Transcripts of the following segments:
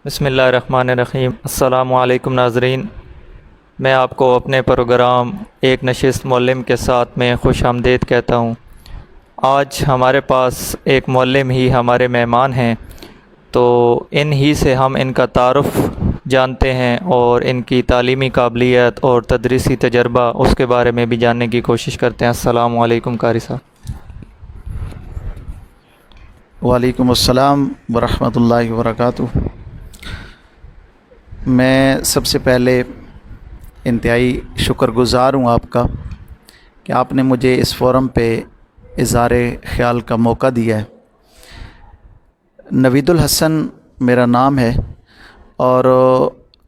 بسم اللہ الرحمن الرحیم۔ السلام علیکم ناظرین، میں آپ کو اپنے پروگرام ایک نشست معلم کے ساتھ میں خوش آمدید کہتا ہوں۔ آج ہمارے پاس ایک معلم ہی ہمارے مہمان ہیں، تو ان ہی سے ہم ان کا تعارف جانتے ہیں اور ان کی تعلیمی قابلیت اور تدریسی تجربہ اس کے بارے میں بھی جاننے کی کوشش کرتے ہیں۔ السلام علیکم قاری صاحب۔ وعلیکم السلام ورحمۃ اللہ وبرکاتہ۔ میں سب سے پہلے انتہائی شکر گزار ہوں آپ کا کہ آپ نے مجھے اس فورم پہ اظہار خیال کا موقع دیا ہے۔ نوید الحسن میرا نام ہے، اور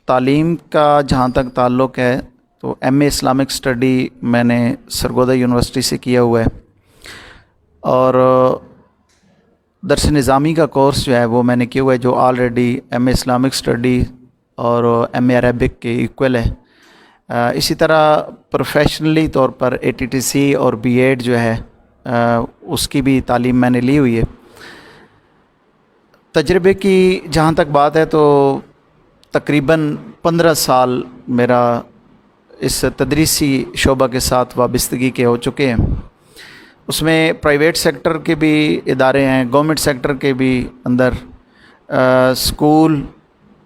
تعلیم کا جہاں تک تعلق ہے تو ایم اے اسلامک اسٹڈی میں نے سرگودا یونیورسٹی سے کیا ہوا ہے، اور درس نظامی کا کورس جو ہے وہ میں نے کیا ہوا ہے، جو آلریڈی ایم اے اسلامک اسٹڈی اور ایم اے عربک کے ایکول ہے۔ اسی طرح پروفیشنلی طور پر اے ٹی ٹی سی اور بی ایڈ جو ہے اس کی بھی تعلیم میں نے لی ہوئی ہے۔ تجربے کی جہاں تک بات ہے تو تقریباً 15 سال میرا اس تدریسی شعبہ کے ساتھ وابستگی کے ہو چکے ہیں۔ اس میں پرائیویٹ سیکٹر کے بھی ادارے ہیں، گورنمنٹ سیکٹر کے بھی اندر اسکول،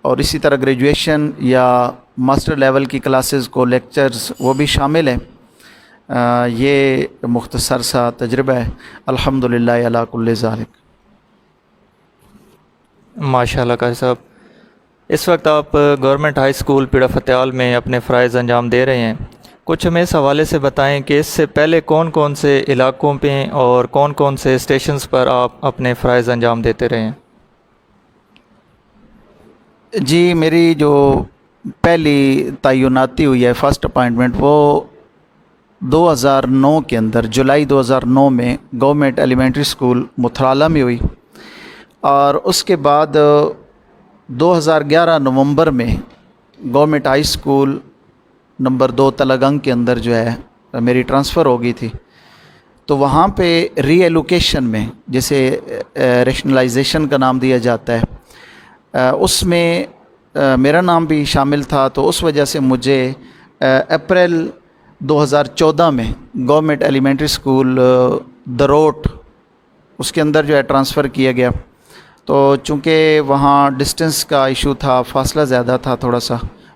اور اسی طرح گریجویشن یا ماسٹر لیول کی کلاسز کو لیکچرز وہ بھی شامل ہیں۔ یہ مختصر سا تجربہ ہے، الحمدللہ علی کل ذالک۔ ماشاء اللہ قاری صاحب، اس وقت آپ گورنمنٹ ہائی اسکول پیڑا فتیال میں اپنے فرائض انجام دے رہے ہیں۔ کچھ ہمیں اس حوالے سے بتائیں کہ اس سے پہلے کون کون سے علاقوں پہ اور کون کون سے اسٹیشنز پر آپ اپنے فرائض انجام دیتے رہے ہیں؟ جی، میری جو پہلی تعیناتی ہوئی ہے، فرسٹ اپائنٹمنٹ، وہ 2009 کے اندر، جولائی 2009 میں گورنمنٹ ایلیمنٹری اسکول متھرالہ میں ہوئی، اور اس کے بعد 2011 نومبر میں government high school number 2 Talagang کے اندر جو ہے میری ٹرانسفر ہو گئی تھی۔ تو وہاں پہ ری ایلوکیشن میں، جسے ریشنلائزیشن کا نام دیا جاتا ہے، اس میں میرا نام بھی شامل تھا، تو اس وجہ سے مجھے اپریل 2014 میں گورنمنٹ ایلیمنٹری اسکول دروٹ اس کے اندر جو ہے ٹرانسفر کیا گیا۔ تو چونکہ وہاں ڈسٹنس کا ایشو تھا، فاصلہ زیادہ تھا تھوڑا سا،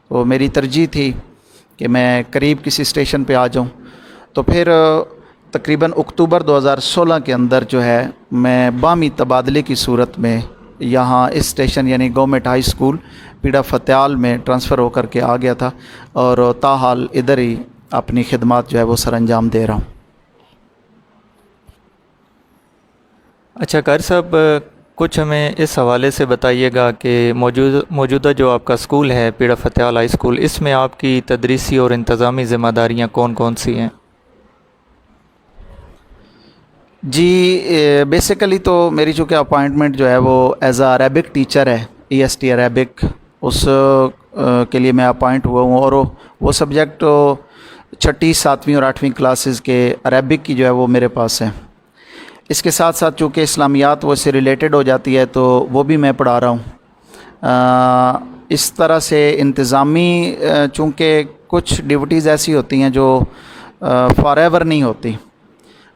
تو میری ترجیح تھی کہ میں قریب کسی اسٹیشن پہ آ جاؤں۔ تو پھر تقریباً اکتوبر 2016 کے اندر جو ہے میں باہمی تبادلے کی صورت میں یہاں اس اسٹیشن یعنی گورنمنٹ ہائی اسکول پیڑا فتیال میں ٹرانسفر ہو کر کے آ گیا تھا، اور تاحال ادھر ہی اپنی خدمات جو ہے وہ سر انجام دے رہا ہوں۔ اچھا قاری صاحب، کچھ ہمیں اس حوالے سے بتائیے گا کہ موجودہ جو آپ کا اسکول ہے پیڑا فتیال ہائی اسکول، اس میں آپ کی تدریسی اور انتظامی ذمہ داریاں کون کون سی ہیں؟ جی، بیسیکلی تو میری چونکہ اپائنٹمنٹ جو ہے وہ ایز اے عربک ٹیچر ہے، ای ایس ٹی عربک، اس کے لیے میں اپائنٹ ہوا ہوں، اور وہ سبجیکٹ 6ٹھی 7ویں اور 8ویں کلاسز کے عربک کی جو ہے وہ میرے پاس ہے۔ اس کے ساتھ ساتھ چونکہ اسلامیات وہ سے ریلیٹڈ ہو جاتی ہے تو وہ بھی میں پڑھا رہا ہوں۔ اس طرح سے انتظامی چونکہ کچھ ڈیوٹیز ایسی ہوتی ہیں جو فار ایور نہیں ہوتی،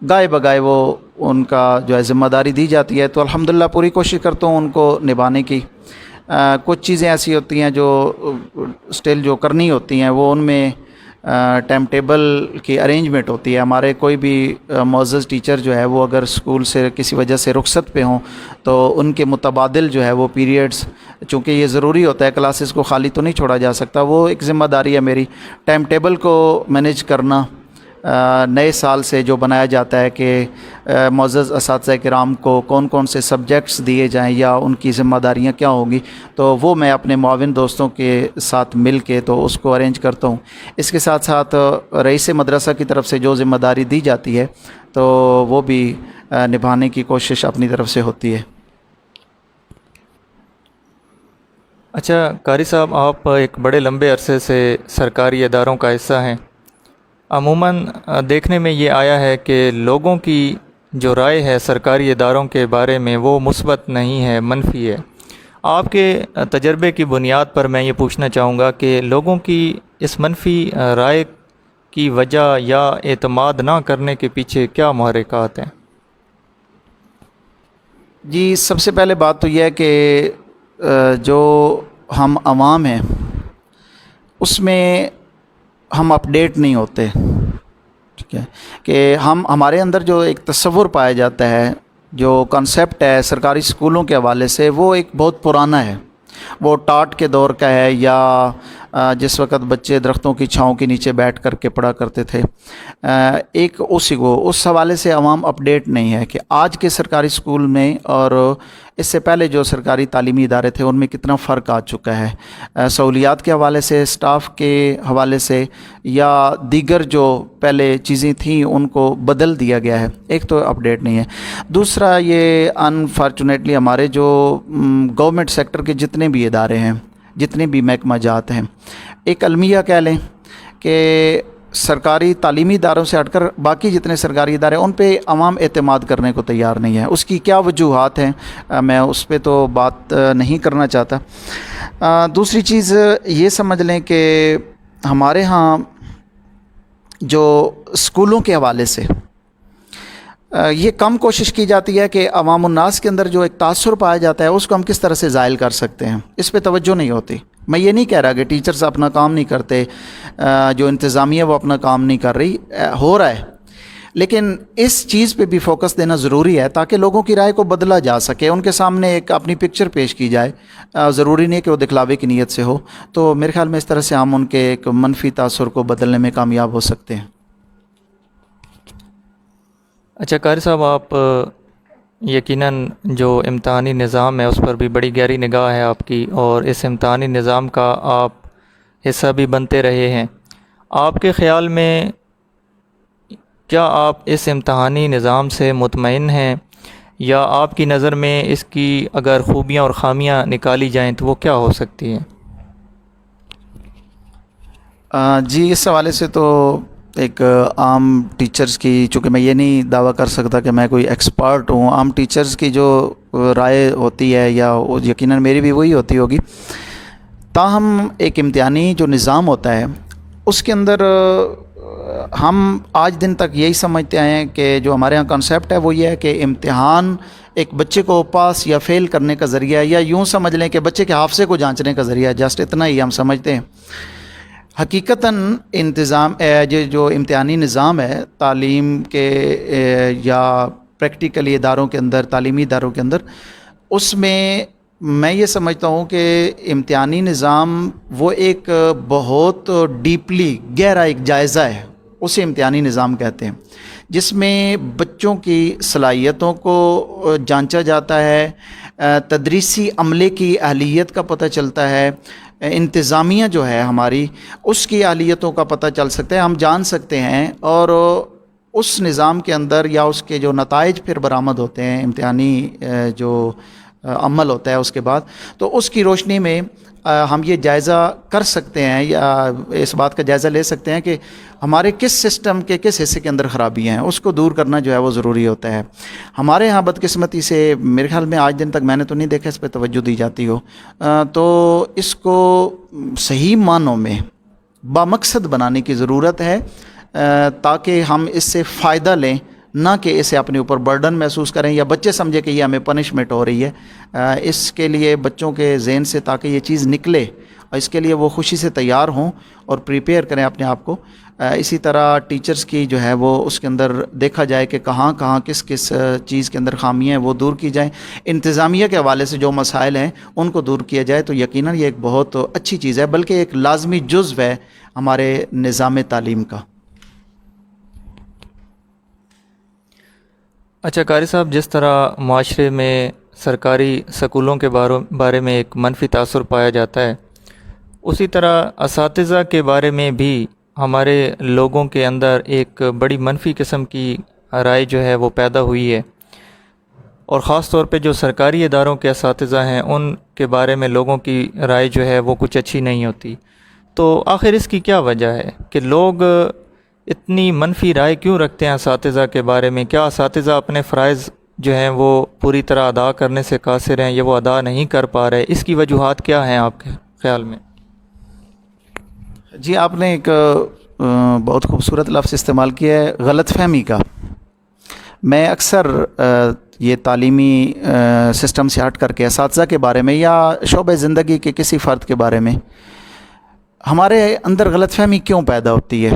گائے بگائے وہ ان کا جو ہے ذمہ داری دی جاتی ہے، تو الحمدللہ پوری کوشش کرتا ہوں ان کو نبھانے کی۔ کچھ چیزیں ایسی ہوتی ہیں جو اسٹل جو کرنی ہوتی ہیں، وہ ان میں ٹائم ٹیبل کی ارینجمنٹ ہوتی ہے۔ ہمارے کوئی بھی معزز ٹیچر جو ہے وہ اگر اسکول سے کسی وجہ سے رخصت پہ ہوں تو ان کے متبادل جو ہے وہ پیریڈز، چونکہ یہ ضروری ہوتا ہے، کلاسز کو خالی تو نہیں چھوڑا جا سکتا، وہ ایک ذمہ داری ہے میری، ٹائم ٹیبل کو مینیج کرنا۔ نئے سال سے جو بنایا جاتا ہے کہ معزز اساتذہ کرام کو کون کون سے سبجیکٹس دیے جائیں یا ان کی ذمہ داریاں کیا ہوں گی، تو وہ میں اپنے معاون دوستوں کے ساتھ مل کے تو اس کو ارینج کرتا ہوں۔ اس کے ساتھ ساتھ رئیس مدرسہ کی طرف سے جو ذمہ داری دی جاتی ہے تو وہ بھی نبھانے کی کوشش اپنی طرف سے ہوتی ہے۔ اچھا قاری صاحب، آپ ایک بڑے لمبے عرصے سے سرکاری اداروں کا حصہ ہیں۔ عموماً دیکھنے میں یہ آیا ہے کہ لوگوں کی جو رائے ہے سرکاری اداروں کے بارے میں وہ مثبت نہیں ہے، منفی ہے۔ آپ کے تجربے کی بنیاد پر میں یہ پوچھنا چاہوں گا کہ لوگوں کی اس منفی رائے کی وجہ یا اعتماد نہ کرنے کے پیچھے کیا محرکات ہیں؟ جی، سب سے پہلے بات تو یہ ہے کہ جو ہم عوام ہیں اس میں ہم اپڈیٹ نہیں ہوتے، ٹھیک ہے، کہ ہمارے اندر جو ایک تصور پایا جاتا ہے، جو کنسیپٹ ہے سرکاری اسکولوں کے حوالے سے، وہ ایک بہت پرانا ہے، وہ ٹاٹ کے دور کا ہے، یا جس وقت بچے درختوں کی چھاؤں کے نیچے بیٹھ کر کے پڑھا کرتے تھے، ایک اس حوالے سے عوام اپڈیٹ نہیں ہے کہ آج کے سرکاری اسکول میں اور اس سے پہلے جو سرکاری تعلیمی ادارے تھے ان میں کتنا فرق آ چکا ہے، سہولیات کے حوالے سے، اسٹاف کے حوالے سے، یا دیگر جو پہلے چیزیں تھیں ان کو بدل دیا گیا ہے۔ ایک تو اپڈیٹ نہیں ہے، دوسرا یہ انفارچونیٹلی ہمارے جو گورنمنٹ سیکٹر کے جتنے بھی ادارے ہیں، جتنے بھی محکمہ جات ہیں، ایک المیہ کہہ لیں کہ سرکاری تعلیمی اداروں سے ہٹ کر باقی جتنے سرکاری ادارے ان پہ عوام اعتماد کرنے کو تیار نہیں ہے۔ اس کی کیا وجوہات ہیں میں اس پہ تو بات نہیں کرنا چاہتا۔ دوسری چیز یہ سمجھ لیں کہ ہمارے ہاں جو اسکولوں کے حوالے سے یہ کم کوشش کی جاتی ہے کہ عوام الناس کے اندر جو ایک تاثر پایا جاتا ہے اس کو ہم کس طرح سے زائل کر سکتے ہیں، اس پہ توجہ نہیں ہوتی۔ میں یہ نہیں کہہ رہا کہ ٹیچرز اپنا کام نہیں کرتے، جو انتظامیہ وہ اپنا کام نہیں کر رہی، ہو رہا ہے، لیکن اس چیز پہ بھی فوکس دینا ضروری ہے تاکہ لوگوں کی رائے کو بدلا جا سکے، ان کے سامنے ایک اپنی پکچر پیش کی جائے، ضروری نہیں کہ وہ دکھلاوے کی نیت سے ہو۔ تو میرے خیال میں اس طرح سے ہم ان کے ایک منفی تاثر کو بدلنے میں کامیاب ہو سکتے ہیں۔ اچھا قاری صاحب، آپ یقیناً جو امتحانی نظام ہے اس پر بھی بڑی گہری نگاہ ہے آپ کی، اور اس امتحانی نظام کا آپ حصہ بھی بنتے رہے ہیں۔ آپ کے خیال میں کیا آپ اس امتحانی نظام سے مطمئن ہیں، یا آپ کی نظر میں اس کی اگر خوبیاں اور خامیاں نکالی جائیں تو وہ کیا ہو سکتی ہیں؟ جی، اس حوالے سے تو ایک عام ٹیچرز کی، چونکہ میں یہ نہیں دعویٰ کر سکتا کہ میں کوئی ایکسپرٹ ہوں، عام ٹیچرز کی جو رائے ہوتی ہے یا یقیناً میری بھی وہی ہوتی ہوگی، تاہم ایک امتحانی جو نظام ہوتا ہے اس کے اندر ہم آج دن تک یہی سمجھتے آئے ہیں کہ جو ہمارے ہاں کنسیپٹ ہے وہ یہ ہے کہ امتحان ایک بچے کو پاس یا فیل کرنے کا ذریعہ ہے، یا یوں سمجھ لیں کہ بچے کے حافظے کو جانچنے کا ذریعہ ہے، جسٹ اتنا ہی ہم سمجھتے ہیں۔ حقیقتاً جو امتحانی نظام ہے تعلیم کے یا پریکٹیکلی اداروں کے اندر، تعلیمی اداروں کے اندر، اس میں یہ سمجھتا ہوں کہ امتحانی نظام وہ ایک بہت ڈیپلی گہرا ایک جائزہ ہے، اسے امتحانی نظام کہتے ہیں، جس میں بچوں کی صلاحیتوں کو جانچا جاتا ہے، تدریسی عملے کی اہلیت کا پتہ چلتا ہے، انتظامیہ جو ہے ہماری اس کی اہلیتوں کا پتہ چل سکتا ہے، ہم جان سکتے ہیں، اور اس نظام کے اندر یا اس کے جو نتائج پھر برآمد ہوتے ہیں، امتحانی جو عمل ہوتا ہے اس کے بعد، تو اس کی روشنی میں ہم یہ جائزہ کر سکتے ہیں یا اس بات کا جائزہ لے سکتے ہیں کہ ہمارے کس سسٹم کے کس حصے کے اندر خرابیاں ہیں، اس کو دور کرنا جو ہے وہ ضروری ہوتا ہے۔ ہمارے ہاں بدقسمتی سے میرے خیال میں آج دن تک میں نے تو نہیں دیکھا اس پہ توجہ دی جاتی ہو، تو اس کو صحیح معنوں میں بامقصد بنانے کی ضرورت ہے، تاکہ ہم اس سے فائدہ لیں، نہ کہ اسے اپنے اوپر برڈن محسوس کریں یا بچے سمجھے کہ یہ ہمیں پنشمنٹ ہو رہی ہے۔ اس کے لیے بچوں کے ذہن سے تاکہ یہ چیز نکلے، اور اس کے لیے وہ خوشی سے تیار ہوں اور پریپیئر کریں اپنے آپ کو۔ اسی طرح ٹیچرز کی جو ہے وہ اس کے اندر دیکھا جائے کہ کہاں کہاں کس کس چیز کے اندر خامیاں ہیں وہ دور کی جائیں، انتظامیہ کے حوالے سے جو مسائل ہیں ان کو دور کیا جائے، تو یقیناً یہ ایک بہت اچھی چیز ہے، بلکہ ایک لازمی جزو ہے ہمارے نظام تعلیم کا۔ اچھا قاری صاحب، جس طرح معاشرے میں سرکاری سکولوں کے بارے میں ایک منفی تاثر پایا جاتا ہے، اسی طرح اساتذہ کے بارے میں بھی ہمارے لوگوں کے اندر ایک بڑی منفی قسم کی رائے جو ہے وہ پیدا ہوئی ہے، اور خاص طور پہ جو سرکاری اداروں کے اساتذہ ہیں ان کے بارے میں لوگوں کی رائے جو ہے وہ کچھ اچھی نہیں ہوتی۔ تو آخر اس کی کیا وجہ ہے کہ لوگ اتنی منفی رائے کیوں رکھتے ہیں اساتذہ کے بارے میں؟ کیا اساتذہ اپنے فرائض جو ہیں وہ پوری طرح ادا کرنے سے قاصر ہیں یا وہ ادا نہیں کر پا رہے، اس کی وجوہات کیا ہیں آپ کے خیال میں؟ جی آپ نے ایک بہت خوبصورت لفظ استعمال کیا ہے، غلط فہمی کا۔ میں اکثر یہ تعلیمی سسٹم سے ہٹ کر کے اساتذہ کے بارے میں یا شعبہ زندگی کے کسی فرد کے بارے میں ہمارے اندر غلط فہمی کیوں پیدا ہوتی ہے،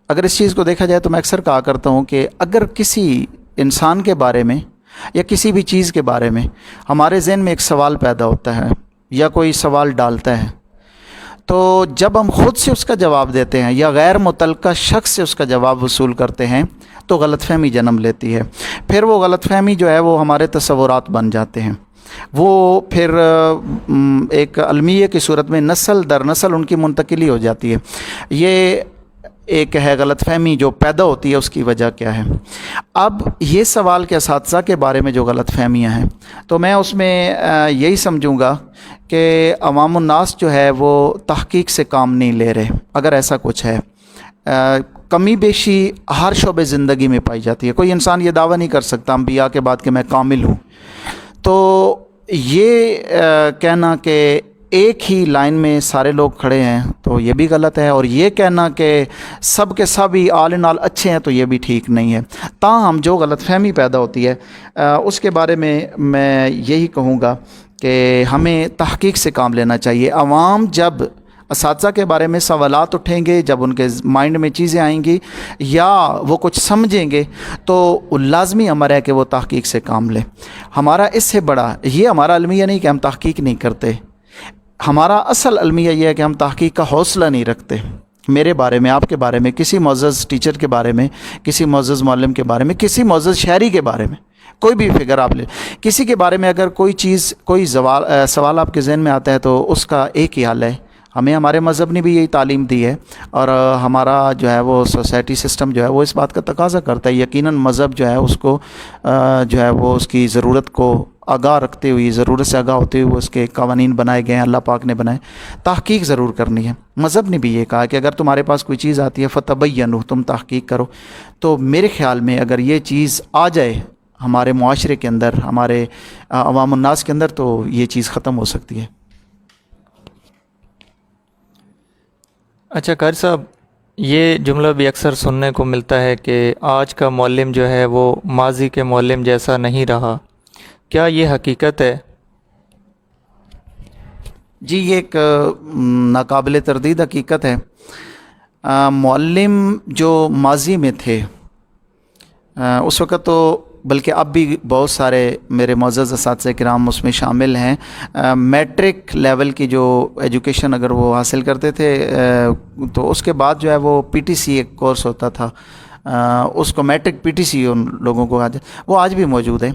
اگر اس چیز کو دیکھا جائے تو میں اکثر کہا کرتا ہوں کہ اگر کسی انسان کے بارے میں یا کسی بھی چیز کے بارے میں ہمارے ذہن میں ایک سوال پیدا ہوتا ہے یا کوئی سوال ڈالتا ہے، تو جب ہم خود سے اس کا جواب دیتے ہیں یا غیر متعلقہ شخص سے اس کا جواب وصول کرتے ہیں تو غلط فہمی جنم لیتی ہے۔ پھر وہ غلط فہمی جو ہے وہ ہمارے تصورات بن جاتے ہیں، وہ پھر ایک المیہ کی صورت میں نسل در نسل ان کی منتقلی ہو جاتی ہے۔ یہ ایک ہے غلط فہمی جو پیدا ہوتی ہے، اس کی وجہ کیا ہے۔ اب یہ سوال کہ اساتذہ کے بارے میں جو غلط فہمیاں ہیں، تو میں اس میں یہی سمجھوں گا کہ عوام الناس جو ہے وہ تحقیق سے کام نہیں لے رہے۔ اگر ایسا کچھ ہے، کمی بیشی ہر شعبے زندگی میں پائی جاتی ہے، کوئی انسان یہ دعویٰ نہیں کر سکتا انبیاء کے بعد کہ میں کامل ہوں۔ تو یہ کہنا کہ ایک ہی لائن میں سارے لوگ کھڑے ہیں تو یہ بھی غلط ہے، اور یہ کہنا کہ سب کے سب ہی آل ان آل اچھے ہیں تو یہ بھی ٹھیک نہیں ہے۔ تاہم جو غلط فہمی پیدا ہوتی ہے اس کے بارے میں یہی کہوں گا کہ ہمیں تحقیق سے کام لینا چاہیے۔ عوام جب اساتذہ کے بارے میں سوالات اٹھیں گے، جب ان کے مائنڈ میں چیزیں آئیں گی یا وہ کچھ سمجھیں گے، تو لازمی امر ہے کہ وہ تحقیق سے کام لیں۔ ہمارا اس سے بڑا یہ ہمارا المیہ نہیں کہ ہم تحقیق نہیں کرتے، ہمارا اصل المیہ یہ ہے کہ ہم تحقیق کا حوصلہ نہیں رکھتے۔ میرے بارے میں، آپ کے بارے میں، کسی معزز ٹیچر کے بارے میں، کسی معزز معلم کے بارے میں، کسی معزز شہری کے بارے میں، کوئی بھی فگر آپ لے، کسی کے بارے میں اگر کوئی چیز، کوئی سوال آپ کے ذہن میں آتا ہے تو اس کا ایک ہی حل ہے۔ ہمیں ہمارے مذہب نے بھی یہی تعلیم دی ہے، اور ہمارا جو ہے وہ سوسائٹی سسٹم جو ہے وہ اس بات کا تقاضا کرتا ہے۔ یقیناً مذہب جو ہے اس کو جو ہے وہ اس کی ضرورت کو آگاہ رکھتے ہوئے، ضرورت سے آگاہ ہوتے ہوئے اس کے قوانین بنائے گئے ہیں، اللہ پاک نے بنائے۔ تحقیق ضرور کرنی ہے، مذہب نے بھی یہ کہا کہ اگر تمہارے پاس کوئی چیز آتی ہے فتبینوا، تم تحقیق کرو۔ تو میرے خیال میں اگر یہ چیز آ جائے ہمارے معاشرے کے اندر، ہمارے عوام الناس کے اندر، تو یہ چیز ختم ہو سکتی ہے۔ اچھا قاری صاحب، یہ جملہ بھی اکثر سننے کو ملتا ہے کہ آج کا معلم جو ہے وہ ماضی کے معلم جیسا نہیں رہا، کیا یہ حقیقت ہے؟ جی یہ ایک ناقابل تردید حقیقت ہے۔ معلم جو ماضی میں تھے اس وقت تو، بلکہ اب بھی بہت سارے میرے معزز اساتذہ کرام اس میں شامل ہیں، میٹرک لیول کی جو ایجوکیشن اگر وہ حاصل کرتے تھے تو اس کے بعد جو ہے وہ پی ٹی سی ایک کورس ہوتا تھا، اس کو میٹرک پی ٹی سی ان لوگوں کو وہ آج بھی موجود ہے۔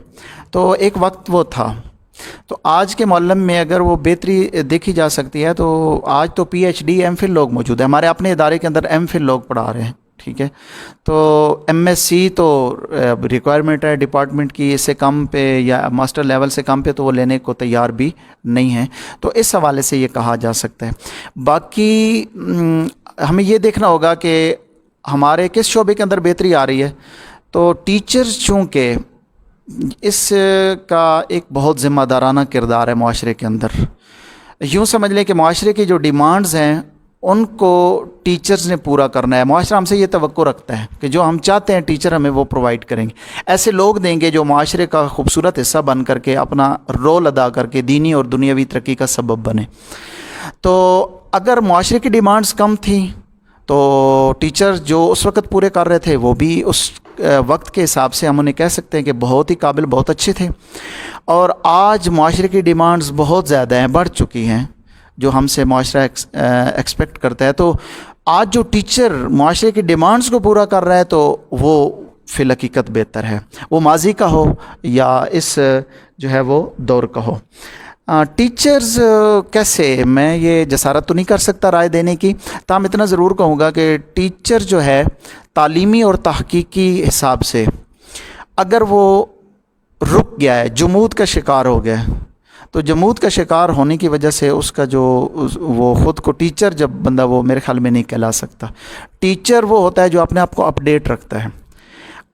تو ایک وقت وہ تھا۔ تو آج کے معلم میں اگر وہ بہتری دیکھی جا سکتی ہے تو آج تو P H D M Phil لوگ موجود ہیں، ہمارے اپنے ادارے کے اندر ایم فل لوگ پڑھا رہے ہیں، ٹھیک ہے۔ تو ایم ایس سی تو ریکوائرمنٹ ہے ڈپارٹمنٹ کی، اس سے کم پہ یا ماسٹر لیول سے کم پہ تو وہ لینے کو تیار بھی نہیں ہیں۔ تو اس حوالے سے یہ کہا جا سکتا ہے۔ باقی ہمیں یہ دیکھنا ہوگا کہ ہمارے کس شعبے کے اندر بہتری آ رہی ہے۔ تو ٹیچرز چونکہ اس کا ایک بہت ذمہ دارانہ کردار ہے معاشرے کے اندر، یوں سمجھ لیں کہ معاشرے کی جو ڈیمانڈز ہیں ان کو ٹیچرز نے پورا کرنا ہے۔ معاشرہ ہم سے یہ توقع رکھتا ہے کہ جو ہم چاہتے ہیں ٹیچر ہمیں وہ پرووائڈ کریں گے، ایسے لوگ دیں گے جو معاشرے کا خوبصورت حصہ بن کر کے اپنا رول ادا کر کے دینی اور دنیاوی ترقی کا سبب بنے۔ تو اگر معاشرے کی ڈیمانڈز کم تھیں تو ٹیچر جو اس وقت پورے کر رہے تھے وہ بھی اس وقت کے حساب سے ہم انہیں کہہ سکتے ہیں کہ بہت ہی قابل، بہت اچھے تھے۔ اور آج معاشرے کی ڈیمانڈز بہت زیادہ ہیں، بڑھ چکی ہیں، جو ہم سے معاشرہ ایکسپیکٹ کرتا ہے۔ تو آج جو ٹیچر معاشرے کی ڈیمانڈز کو پورا کر رہا ہے تو وہ فی الحقیقت بہتر ہے، وہ ماضی کا ہو یا اس جو ہے وہ دور کا ہو۔ ٹیچرز کیسے، میں یہ جسارت تو نہیں کر سکتا رائے دینے کی، تاہم اتنا ضرور کہوں گا کہ ٹیچر جو ہے تعلیمی اور تحقیقی حساب سے اگر وہ رک گیا ہے، جمود کا شکار ہو گیا ہے، تو جمود کا شکار ہونے کی وجہ سے اس کا جو وہ خود کو ٹیچر جب بندہ وہ میرے خیال میں نہیں کہلا سکتا۔ ٹیچر وہ ہوتا ہے جو اپنے آپ کو اپڈیٹ رکھتا ہے۔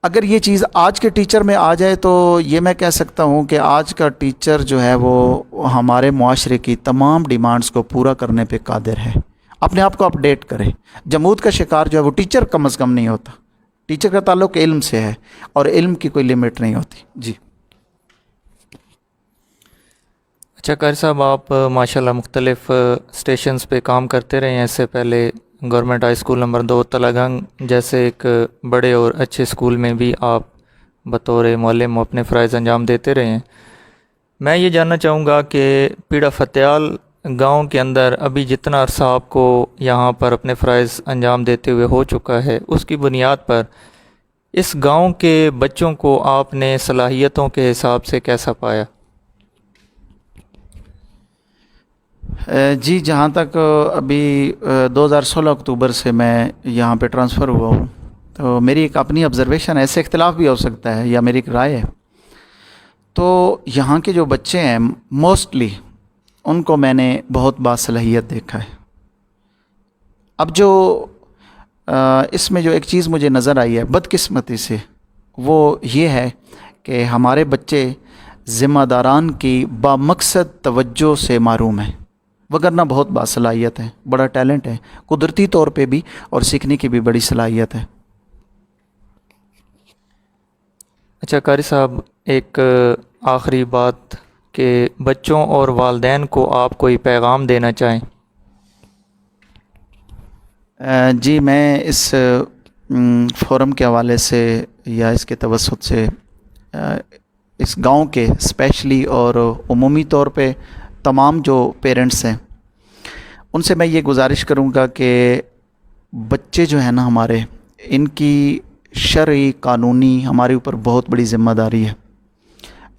اگر یہ چیز آج کے ٹیچر میں آ جائے تو یہ میں کہہ سکتا ہوں کہ آج کا ٹیچر جو ہے وہ ہمارے معاشرے کی تمام ڈیمانڈز کو پورا کرنے پہ قادر ہے. اپنے آپ کو اپڈیٹ کرے. جمود کا شکار جو ہے وہ ٹیچر کم از کم نہیں ہوتا. ٹیچر کا تعلق علم سے ہے اور علم کی کوئی لمٹ نہیں ہوتی. جی. اچھا قاری صاحب، آپ ماشاءاللہ مختلف اسٹیشنز پہ کام کرتے رہے ہیں. اس سے پہلے government high school number 2 Talagang جیسے ایک بڑے اور اچھے اسکول میں بھی آپ بطور معلم اپنے فرائض انجام دیتے رہے ہیں. میں یہ جاننا چاہوں گا کہ پیڑا فتیال گاؤں کے اندر ابھی جتنا عرصہ آپ کو یہاں پر اپنے فرائض انجام دیتے ہوئے ہو چکا ہے، اس کی بنیاد پر اس گاؤں کے بچوں کو آپ نے صلاحیتوں کے حساب سے کیسا پایا؟ جی، جہاں تک ابھی 2016 اکتوبر سے میں یہاں پہ ٹرانسفر ہوا ہوں، تو میری ایک اپنی آبزرویشن ہے. ایسے اختلاف بھی ہو سکتا ہے یا میری ایک رائے ہے. تو یہاں کے جو بچے ہیں موسٹلی ان کو میں نے بہت باصلاحیت دیکھا ہے. اب جو اس میں جو ایک چیز مجھے نظر آئی ہے بدقسمتی سے، وہ یہ ہے کہ ہمارے بچے ذمہ داران کی بامقصد توجہ سے محروم ہیں، وگرنہ بہت باصلاحیت ہے، بڑا ٹیلنٹ ہے قدرتی طور پہ بھی اور سیکھنے کی بھی بڑی صلاحیت ہے. اچھا قاری صاحب، ایک آخری بات کہ بچوں اور والدین کو آپ کوئی پیغام دینا چاہیں. جی، میں اس فورم کے حوالے سے یا اس کے توسط سے اس گاؤں کے اسپیشلی اور عمومی طور پہ تمام جو پیرنٹس ہیں ان سے میں یہ گزارش کروں گا کہ بچے جو ہیں نا ہمارے، ان کی شرعی قانونی ہمارے اوپر بہت بڑی ذمہ داری ہے.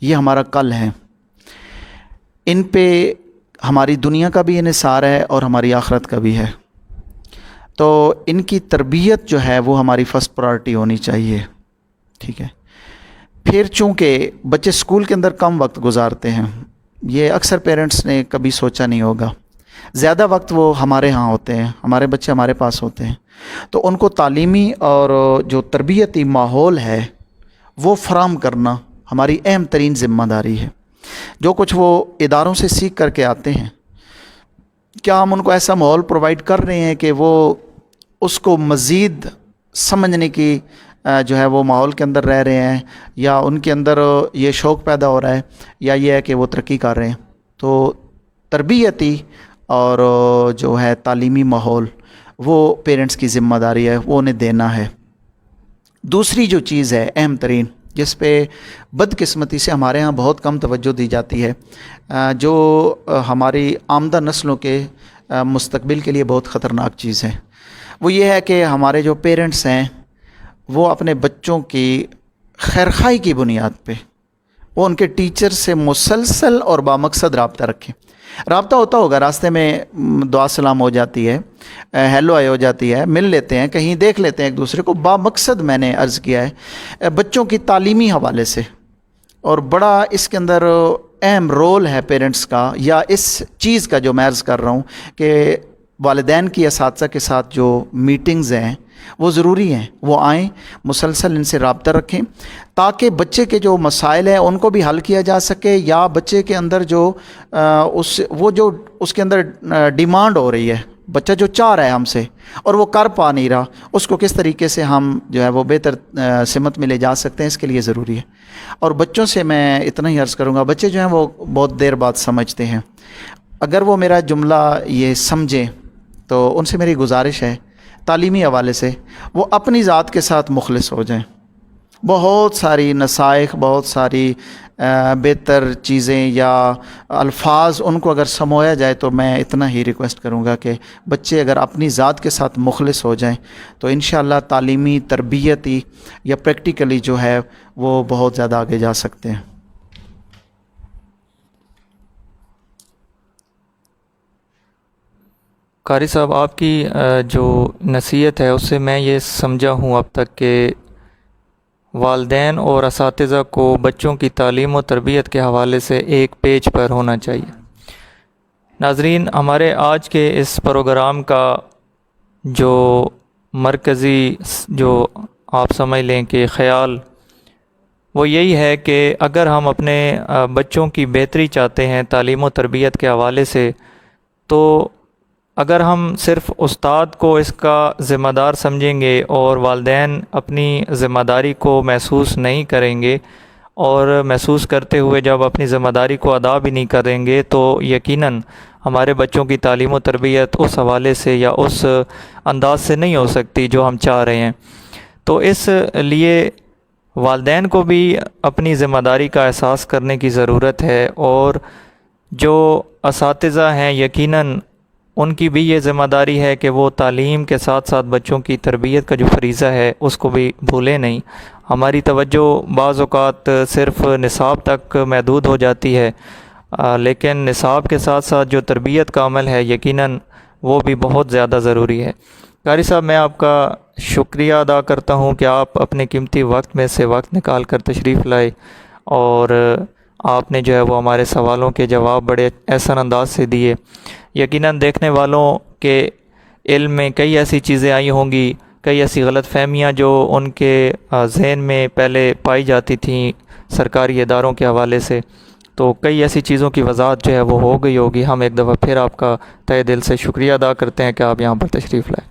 یہ ہمارا کل ہے. ان پہ ہماری دنیا کا بھی انحصار ہے اور ہماری آخرت کا بھی ہے. تو ان کی تربیت جو ہے وہ ہماری فرسٹ پرائرٹی ہونی چاہیے. ٹھیک ہے. پھر چونکہ بچے اسکول کے اندر کم وقت گزارتے ہیں، یہ اکثر پیرنٹس نے کبھی سوچا نہیں ہوگا. زیادہ وقت وہ ہمارے ہاں ہوتے ہیں، ہمارے بچے ہمارے پاس ہوتے ہیں. تو ان کو تعلیمی اور جو تربیتی ماحول ہے وہ فراہم کرنا ہماری اہم ترین ذمہ داری ہے. جو کچھ وہ اداروں سے سیکھ کر کے آتے ہیں، کیا ہم ان کو ایسا ماحول پرووائڈ کر رہے ہیں کہ وہ اس کو مزید سمجھنے کی جو ہے وہ ماحول کے اندر رہ رہے ہیں، یا ان کے اندر یہ شوق پیدا ہو رہا ہے، یا یہ ہے کہ وہ ترقی کر رہے ہیں. تو تربیتی اور جو ہے تعلیمی ماحول وہ پیرنٹس کی ذمہ داری ہے، وہ انہیں دینا ہے. دوسری جو چیز ہے اہم ترین، جس پہ بدقسمتی سے ہمارے ہاں بہت کم توجہ دی جاتی ہے، جو ہماری آمدہ نسلوں کے مستقبل کے لیے بہت خطرناک چیز ہے، وہ یہ ہے کہ ہمارے جو پیرنٹس ہیں وہ اپنے بچوں کی خیرخواہی کی بنیاد پہ وہ ان کے ٹیچر سے مسلسل اور بامقصد رابطہ رکھیں. رابطہ ہوتا ہوگا، راستے میں دعا سلام ہو جاتی ہے، ہیلو آئی ہو جاتی ہے، مل لیتے ہیں، کہیں دیکھ لیتے ہیں ایک دوسرے کو. بامقصد میں نے عرض کیا ہے بچوں کی تعلیمی حوالے سے، اور بڑا اس کے اندر اہم رول ہے پیرنٹس کا، یا اس چیز کا جو میں عرض کر رہا ہوں کہ والدین کی اساتذہ کے ساتھ جو میٹنگز ہیں وہ ضروری ہیں. وہ آئیں، مسلسل ان سے رابطہ رکھیں، تاکہ بچے کے جو مسائل ہیں ان کو بھی حل کیا جا سکے، یا بچے کے اندر جو اس کے اندر ڈیمانڈ ہو رہی ہے، بچہ جو چاہ رہا ہے ہم سے اور وہ کر پا نہیں رہا، اس کو کس طریقے سے ہم جو ہے وہ بہتر سمت میں لے جا سکتے ہیں، اس کے لیے ضروری ہے. اور بچوں سے میں اتنا ہی عرض کروں گا، بچے جو ہیں وہ بہت دیر بعد سمجھتے ہیں. اگر وہ میرا جملہ یہ سمجھیں تو ان سے میری گزارش ہے تعلیمی حوالے سے وہ اپنی ذات کے ساتھ مخلص ہو جائیں. بہت ساری نصائح، بہت ساری بہتر چیزیں یا الفاظ ان کو اگر سمویا جائے تو میں اتنا ہی ریکویسٹ کروں گا کہ بچے اگر اپنی ذات کے ساتھ مخلص ہو جائیں تو انشاءاللہ تعلیمی، تربیتی یا پریکٹیکلی جو ہے وہ بہت زیادہ آگے جا سکتے ہیں. قاری صاحب، آپ کی جو نصیحت ہے اس سے میں یہ سمجھا ہوں اب تک کہ والدین اور اساتذہ کو بچوں کی تعلیم و تربیت کے حوالے سے ایک پیج پر ہونا چاہیے. ناظرین، ہمارے آج کے اس پروگرام کا جو مرکزی جو آپ سمجھ لیں کہ خیال وہ یہی ہے کہ اگر ہم اپنے بچوں کی بہتری چاہتے ہیں تعلیم و تربیت کے حوالے سے، تو اگر ہم صرف استاد کو اس کا ذمہ دار سمجھیں گے اور والدین اپنی ذمہ داری کو محسوس نہیں کریں گے، اور محسوس کرتے ہوئے جب اپنی ذمہ داری کو ادا بھی نہیں کریں گے، تو یقیناً ہمارے بچوں کی تعلیم و تربیت اس حوالے سے یا اس انداز سے نہیں ہو سکتی جو ہم چاہ رہے ہیں۔ تو اس لیے والدین کو بھی اپنی ذمہ داری کا احساس کرنے کی ضرورت ہے، اور جو اساتذہ ہیں یقیناً ان کی بھی یہ ذمہ داری ہے کہ وہ تعلیم کے ساتھ ساتھ بچوں کی تربیت کا جو فریضہ ہے اس کو بھی بھولیں نہیں۔ ہماری توجہ بعض اوقات صرف نصاب تک محدود ہو جاتی ہے، لیکن نصاب کے ساتھ ساتھ جو تربیت کا عمل ہے یقیناً وہ بھی بہت زیادہ ضروری ہے۔ قاری صاحب، میں آپ کا شکریہ ادا کرتا ہوں کہ آپ اپنے قیمتی وقت میں سے وقت نکال کر تشریف لائے، اور آپ نے جو ہے وہ ہمارے سوالوں کے جواب بڑے احسن انداز سے دیے۔ یقیناً دیکھنے والوں کے علم میں کئی ایسی چیزیں آئی ہوں گی، کئی ایسی غلط فہمیاں جو ان کے ذہن میں پہلے پائی جاتی تھیں سرکاری اداروں کے حوالے سے، تو کئی ایسی چیزوں کی وضاحت جو ہے وہ ہو گئی ہوگی۔ ہم ایک دفعہ پھر آپ کا تہہ دل سے شکریہ ادا کرتے ہیں کہ آپ یہاں پر تشریف لائے۔